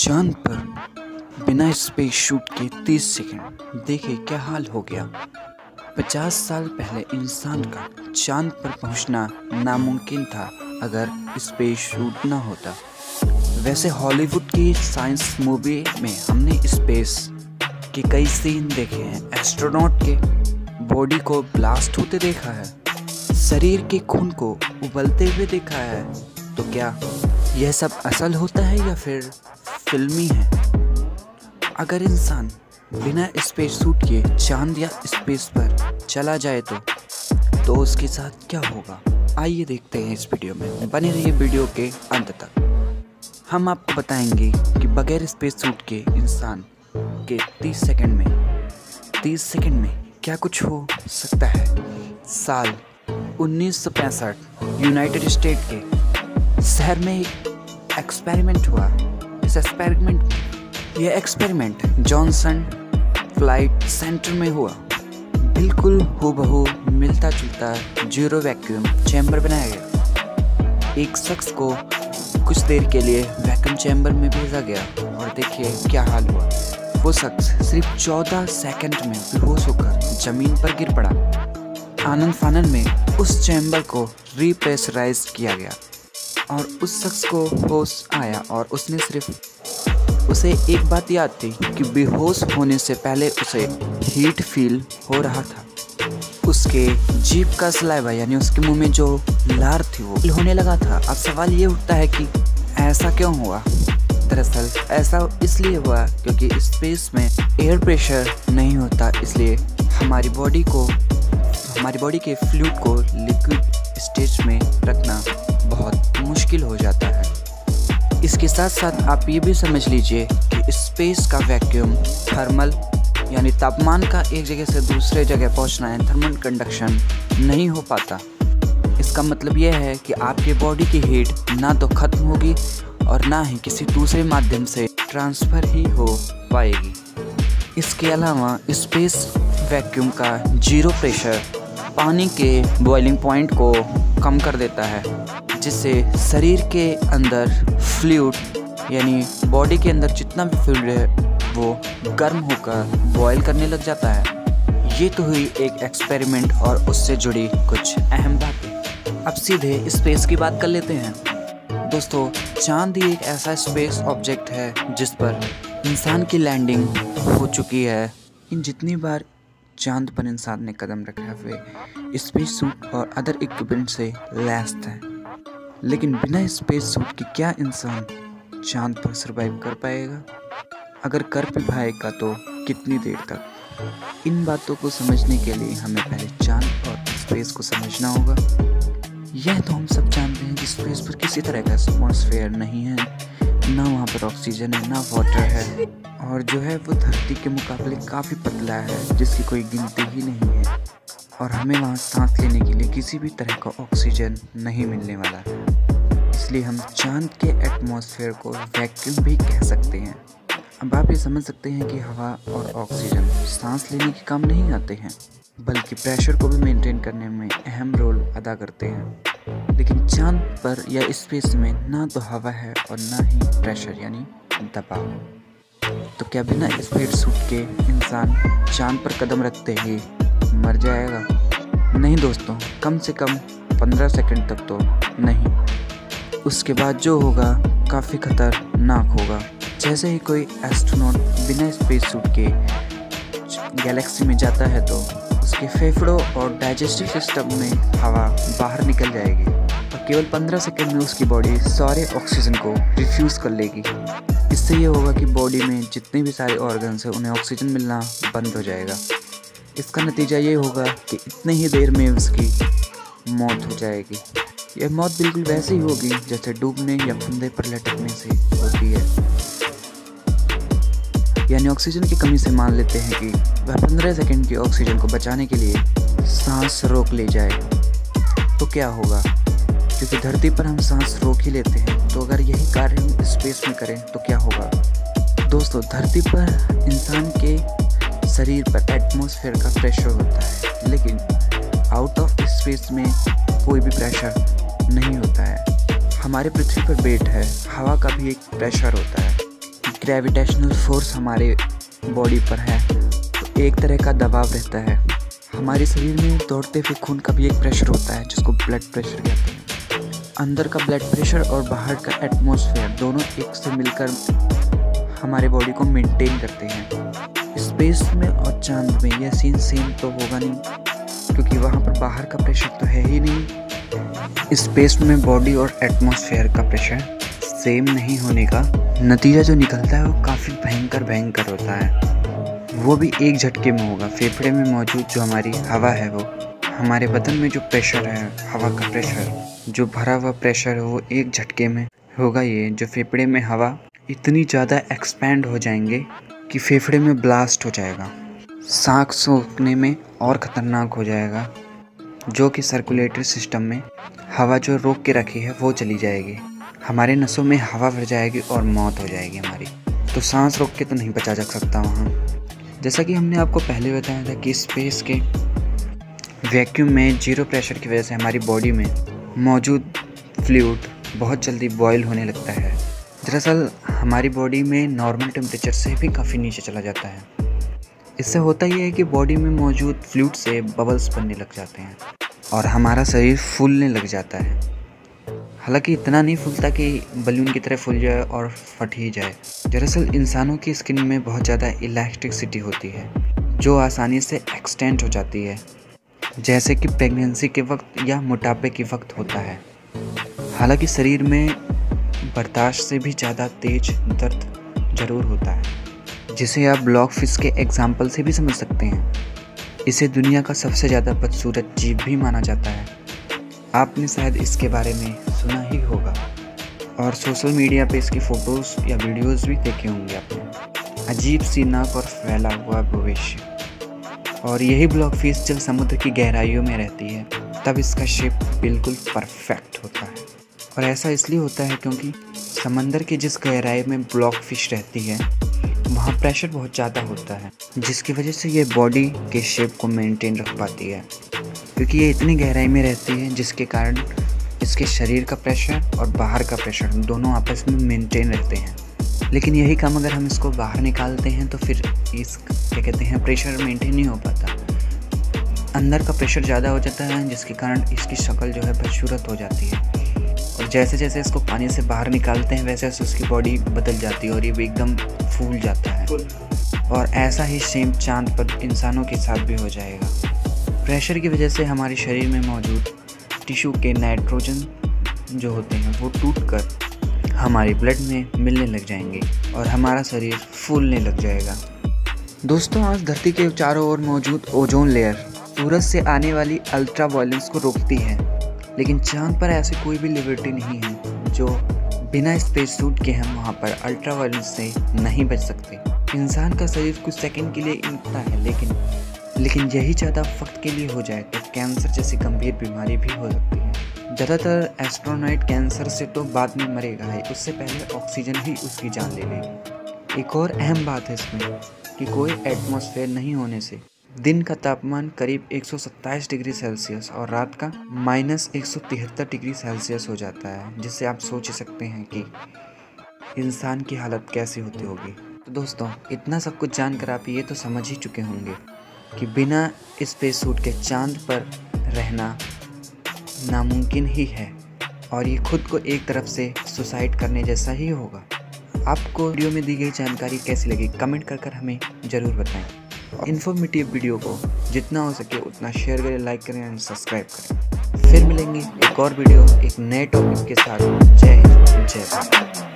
चांद पर बिना स्पेस शूट के 30 सेकंड, देखिए क्या हाल हो गया। 50 साल पहले इंसान का चांद पर पहुंचना नामुमकिन था अगर स्पेस शूट ना होता। वैसे हॉलीवुड की साइंस मूवी में हमने स्पेस के कई सीन देखे हैं। एस्ट्रोनॉट के बॉडी को ब्लास्ट होते देखा है, शरीर के खून को उबलते हुए देखा है। तो क्या यह सब असल होता है या फिर फिल्मी है? अगर इंसान बिना स्पेस सूट के चांद या स्पेस पर चला जाए तो उसके साथ क्या होगा? आइए देखते हैं इस वीडियो में। बने रहिए वीडियो के अंत तक। हम आपको बताएंगे कि बगैर स्पेस सूट के इंसान के 30 सेकंड में क्या कुछ हो सकता है। साल 1965 यूनाइटेड स्टेट के शहर में एक एक्सपेरिमेंट हुआ। यह एक्सपेरिमेंट जॉनसन फ्लाइट सेंटर में हुआ। बिल्कुल हूबहू मिलता जुलता जीरो वैक्यूम चैम्बर बनाया गया। एक शख्स को कुछ देर के लिए वैक्यूम चैम्बर में भेजा गया और देखिए क्या हाल हुआ। वो शख्स सिर्फ 14 सेकंड में बेहोश होकर जमीन पर गिर पड़ा। आनन फानन में उस चैम्बर को रिप्रेशराइज किया गया और उस शख्स को होश आया और उसे एक बात याद थी कि बेहोश होने से पहले उसे हीट फील हो रहा था। उसके जीभ का सलाइवा यानी उसके मुंह में जो लार थी वो होने लगा था। अब सवाल ये उठता है कि ऐसा क्यों हुआ? दरअसल ऐसा इसलिए हुआ क्योंकि स्पेस में एयर प्रेशर नहीं होता, इसलिए हमारी बॉडी के फ्लूइड को लिक्विड स्टेज में रखना बहुत मुश्किल हो जाता है। इसके साथ साथ आप ये भी समझ लीजिए कि स्पेस का वैक्यूम थर्मल यानी तापमान का एक जगह से दूसरे जगह पहुंचना है, थर्मल कंडक्शन नहीं हो पाता। इसका मतलब यह है कि आपके बॉडी की हीट ना तो खत्म होगी और ना ही किसी दूसरे माध्यम से ट्रांसफ़र ही हो पाएगी। इसके अलावा स्पेस वैक्यूम का जीरो प्रेशर पानी के बॉइलिंग पॉइंट को कम कर देता है, जिससे शरीर के अंदर फ्लूइड यानी बॉडी के अंदर जितना भी फ्लूइड है वो गर्म होकर बॉयल करने लग जाता है। ये तो हुई एक एक्सपेरिमेंट और उससे जुड़ी कुछ अहम बातें। अब सीधे स्पेस की बात कर लेते हैं। दोस्तों, चांद ही एक ऐसा स्पेस ऑब्जेक्ट है जिस पर इंसान की लैंडिंग हो चुकी है। इन जितनी बार चांद पर इंसान ने कदम रखा वे स्पेस सूट और अदर इक्विपमेंट से लैस थे, लेकिन बिना स्पेस सूट के क्या इंसान चांद पर सरवाइव कर पाएगा? अगर कर भी पाएगा तो कितनी देर तक? इन बातों को समझने के लिए हमें पहले चांद और स्पेस को समझना होगा। यह तो हम सब जानते हैं कि स्पेस पर किसी तरह का एटमॉस्फेयर नहीं है, ना वहाँ पर ऑक्सीजन है, ना वाटर है, और जो है वो धरती के मुकाबले काफ़ी पतला है, जिसकी कोई गिनती ही नहीं है। और हमें वहाँ सांस लेने के लिए किसी भी तरह का ऑक्सीजन नहीं मिलने वाला है, इसलिए हम चांद के एटमॉस्फेयर को वैक्यूम भी कह सकते हैं। अब आप ये समझ सकते हैं कि हवा और ऑक्सीजन सांस लेने के काम नहीं आते हैं, बल्कि प्रेशर को भी मेंटेन करने में अहम रोल अदा करते हैं। लेकिन चांद पर या स्पेस में ना तो हवा है और ना ही प्रेशर यानी दबाव। तो क्या बिना स्पेस सूट के इंसान चांद पर कदम रखते ही मर जाएगा? नहीं दोस्तों, कम से कम 15 सेकंड तक तो नहीं। उसके बाद जो होगा काफ़ी खतरनाक होगा। जैसे ही कोई एस्ट्रोनॉट बिना स्पेस सूट के गैलेक्सी में जाता है तो उसके फेफड़ों और डाइजेस्टिव सिस्टम में हवा बाहर निकल जाएगी और केवल 15 सेकंड में उसकी बॉडी सारे ऑक्सीजन को रिफ्यूज़ कर लेगी। इससे ये होगा कि बॉडी में जितने भी सारे ऑर्गन्स हैं उन्हें ऑक्सीजन मिलना बंद हो जाएगा। इसका नतीजा ये होगा कि इतने ही देर में उसकी मौत हो जाएगी। यह मौत बिल्कुल वैसे ही होगी जैसे डूबने या फंदे पर लटकने से होती है। यानी ऑक्सीजन की कमी से मान लेते हैं कि वह 15 सेकंड की ऑक्सीजन को बचाने के लिए सांस रोक ले जाए तो क्या होगा? क्योंकि धरती पर हम सांस रोक ही लेते हैं, तो अगर यही कार्य हम स्पेस में करें तो क्या होगा? दोस्तों, धरती पर इंसान के शरीर पर एटमॉस्फेयर का प्रेशर होता है, लेकिन आउट ऑफ स्पेस में कोई भी प्रेशर नहीं होता है। हमारे पृथ्वी पर वेट है, हवा का भी एक प्रेशर होता है। ग्रेविटेशनल फोर्स हमारे बॉडी पर है, तो एक तरह का दबाव रहता है। हमारे शरीर में दौड़ते हुए खून का भी एक प्रेशर होता है जिसको ब्लड प्रेशर कहते हैं। अंदर का ब्लड प्रेशर और बाहर का एटमॉस्फेयर दोनों एक से मिलकर हमारे बॉडी को मेंटेन करते हैं। स्पेस में और चांद में यह सीन सेम तो होगा नहीं, क्योंकि वहाँ पर बाहर का प्रेशर तो है ही नहीं। स्पेस में बॉडी और एटमॉस्फेयर का प्रेशर सेम नहीं होने का नतीजा जो निकलता है वो काफ़ी भयंकर होता है। वो भी एक झटके में होगा। फेफड़े में मौजूद जो हमारी हवा है, वो हमारे बदन में जो प्रेशर है, हवा का प्रेशर, जो भरा हुआ प्रेशर है, वो एक झटके में होगा। ये जो फेफड़े में हवा इतनी ज़्यादा एक्सपैंड हो जाएंगे कि फेफड़े में ब्लास्ट हो जाएगा, सांस सोखने में और ख़तरनाक हो जाएगा, जो कि सर्कुलेटरी सिस्टम में हवा जो रोक के रखी है वो चली जाएगी, हमारे नसों में हवा भर जाएगी और मौत हो जाएगी हमारी। तो सांस रोक के तो नहीं बचा जा सकता वहाँ। जैसा कि हमने आपको पहले बताया था कि स्पेस के वैक्यूम में जीरो प्रेशर की वजह से हमारी बॉडी में मौजूद फ्लूइड बहुत जल्दी बॉयल होने लगता है। दरअसल हमारी बॉडी में नॉर्मल टेम्परेचर से भी काफ़ी नीचे चला जाता है। इससे होता यह है कि बॉडी में मौजूद फ्लूइड से बबल्स बनने लग जाते हैं और हमारा शरीर फूलने लग जाता है। हालांकि इतना नहीं फूलता कि बलून की तरह फूल जाए और फट ही जाए। दरअसल इंसानों की स्किन में बहुत ज़्यादा इलास्टिसिटी होती है जो आसानी से एक्सटेंड हो जाती है, जैसे कि प्रेगनेंसी के वक्त या मोटापे के वक्त होता है। हालांकि शरीर में बर्दाश्त से भी ज़्यादा तेज दर्द ज़रूर होता है, जिसे आप ब्लॉक फिश के एग्जाम्पल से भी समझ सकते हैं। इसे दुनिया का सबसे ज़्यादा बदसूरत जीव भी माना जाता है। आपने शायद इसके बारे में सुना ही होगा और सोशल मीडिया पे इसकी फ़ोटोज़ या वीडियोज़ भी देखे होंगे आपने। अजीब सी नाक और फैला हुआ भविष्य। और यही ब्लॉक फिश जब समुद्र की गहराइयों में रहती है तब इसका शेप बिल्कुल परफेक्ट होता है। और ऐसा इसलिए होता है क्योंकि समंदर की जिस गहराई में ब्लॉक फिश रहती है वहाँ प्रेशर बहुत ज़्यादा होता है, जिसकी वजह से ये बॉडी के शेप को मेंटेन रख पाती है। क्योंकि ये इतनी गहराई में रहती है जिसके कारण इसके शरीर का प्रेशर और बाहर का प्रेशर दोनों आपस में मेंटेन रहते हैं। लेकिन यही काम अगर हम इसको बाहर निकालते हैं तो फिर इस क्या कहते हैं प्रेशर मेंटेन नहीं हो पाता। अंदर का प्रेशर ज़्यादा हो जाता है जिसके कारण इसकी शक्ल जो है बदसूरत हो जाती है। और जैसे जैसे इसको पानी से बाहर निकालते हैं वैसे वैसे उसकी बॉडी बदल जाती है और ये भी एकदम फूल जाता है। और ऐसा ही सेम चांद पर इंसानों के साथ भी हो जाएगा। प्रेशर की वजह से हमारे शरीर में मौजूद टिश्यू के नाइट्रोजन जो होते हैं वो टूटकर हमारे ब्लड में मिलने लग जाएंगे और हमारा शरीर फूलने लग जाएगा। दोस्तों, आज धरती के चारों ओर मौजूद ओजोन लेयर सूरज से आने वाली अल्ट्रा वायलेंस को रोकती है, लेकिन चांद पर ऐसी कोई भी लिबर्टी नहीं है जो बिना स्पेस सूट के हम वहाँ पर अल्ट्रा वायलेंस से नहीं बच सकते। इंसान का शरीर कुछ सेकंड के लिए इतना है, लेकिन यही ज़्यादा वक्त के लिए हो जाए तो कैंसर जैसी गंभीर बीमारी भी हो सकती है। ज़्यादातर एस्ट्रोनॉट कैंसर से तो बाद में मरेगा है, उससे पहले ऑक्सीजन ही उसकी जान ले लेगी। एक और अहम बात है इसमें कि कोई एटमॉस्फेयर नहीं होने से दिन का तापमान करीब 127 डिग्री सेल्सियस और रात का -173 डिग्री सेल्सियस हो जाता है, जिससे आप सोच ही सकते हैं कि इंसान की हालत कैसी होती होगी। तो दोस्तों, इतना सब कुछ जानकर आप ये तो समझ ही चुके होंगे कि बिना स्पेस सूट के चांद पर रहना नामुमकिन ही है और ये खुद को एक तरफ से सुसाइड करने जैसा ही होगा। आपको वीडियो में दी गई जानकारी कैसी लगी कमेंट कर हमें ज़रूर बताएं। इन्फॉर्मेटिव वीडियो को जितना हो सके उतना शेयर करें, लाइक करें एंड सब्सक्राइब करें। फिर मिलेंगे एक और वीडियो एक नए टॉपिक के साथ। जय हिंद, जय भारत।